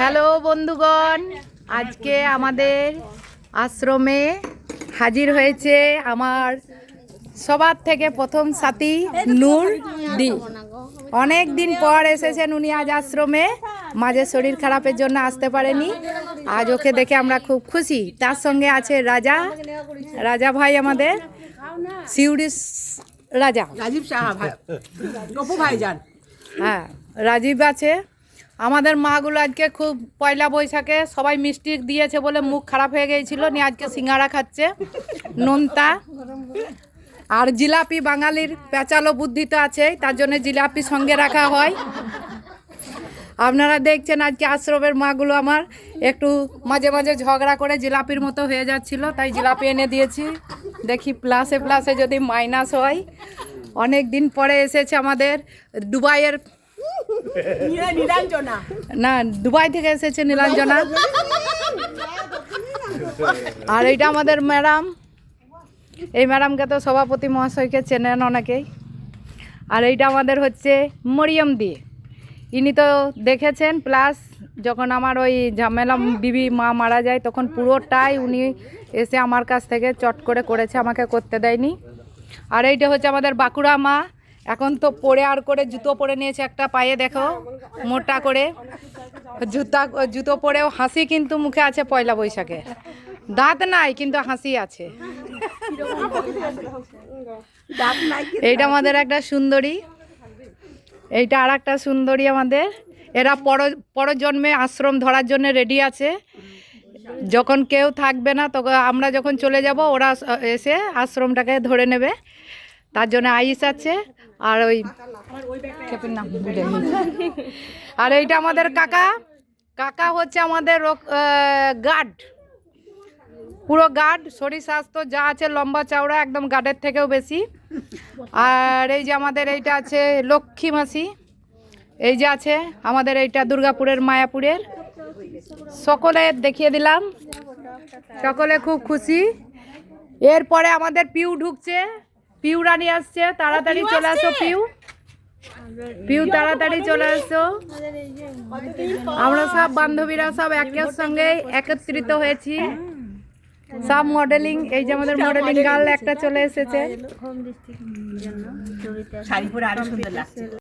Hello বন্ধুগণ, আজকে আমাদের আশ্রমে হাজির হয়েছে আমার সবার থেকে প্রথম সাথী নূর দি। অনেক দিন পর এসেছেন উনি আজ আশ্রমে। মাঝে শরীর খারাপের জন্য আসতে পারেনি, আজ ওকে দেখে আমরা খুব খুশি। তার সঙ্গে আছে রাজা ভাই, আমাদের সিউড়ি রাজা রাজীব সাহা ভাই, গপু ভাইজান। হ্যাঁ, রাজীব আছে। আমাদের মাগুলো আজকে খুব পয়লা বৈশাখে সবাই মিষ্টি দিয়েছে বলে মুখ খারাপ হয়ে গিয়েছিল, নিয়ে আজকে সিঙ্গারা খাচ্ছে, নোনতা আর জিলাপি। বাঙালির পেঁচালো বুদ্ধি তো আছেই, তার জন্য জিলাপি সঙ্গে রাখা হয়। আপনারা দেখছেন আজকে আশ্রমের মাগুলো আমার একটু মাঝে মাঝে ঝগড়া করে জিলাপির মতো হয়ে যাচ্ছিল, তাই জিলাপি এনে দিয়েছি। দেখি প্লাসে প্লাসে যদি মাইনাস হয়। অনেক দিন পরে এসেছে আমাদের দুবাইয়ের, না দুবাই থেকে এসেছে নীলাঞ্জনা। আর এইটা আমাদের ম্যাডাম, এই ম্যাডামকে তো সভাপতি মহাশয়কে চেনেন অনেকেই। আর এইটা আমাদের হচ্ছে মরিয়ম দি, ইনি তো দেখেছেন। প্লাস যখন আমার ওই ঝামেলা বিবি মা মারা যায় তখন পুরোটাই উনি এসে আমার কাছ থেকে চট করে করেছে, আমাকে করতে দেয়নি। আর এইটা হচ্ছে আমাদের বাঁকুড়া মা, এখন তো পরে আর করে জুতো পরে নিয়েছে একটা পায়ে, দেখো মোটা করে জুতো পরেও হাসি কিন্তু মুখে আছে পয়লা বৈশাখে। দাঁত নাই কিন্তু হাসি আছে। এইটা আমাদের একটা সুন্দরী, এইটা আর একটা সুন্দরী আমাদের। এরা পরজন্মে আশ্রম ধরার জন্য রেডি আছে। যখন কেউ থাকবে না তখন আমরা যখন চলে যাব ওরা এসে আশ্রমটাকে ধরে নেবে, তার জন্য আইস আছে। আর ওই খেপের নাম ভুলে গেছি। আর এইটা আমাদের কাকা হচ্ছে আমাদের গার্ড, পুরো গার্ড, শরীর স্বাস্থ্য যা আছে লম্বা চওড়া, একদম গার্ডের থেকেও বেশি। আর এই যে আমাদের এইটা আছে লক্ষ্মী মাসি, এই যে আছে আমাদের এইটা দুর্গাপুরের মায়াপুরের। সকলে দেখিয়ে দিলাম, সকলে খুব খুশি। এরপরে আমাদের পিউ ঢুকছে, পিউ রানী আসছে, তাড়াতাড়ি চলে আসো পিউ তাড়াতাড়ি চলে আসো। আমরা সব বান্ধবীরা সব একের সঙ্গে একত্রিত হয়েছি, সব মডেলিং। এই যে আমাদের মডেলিং গার্ল একটা চলে এসেছে।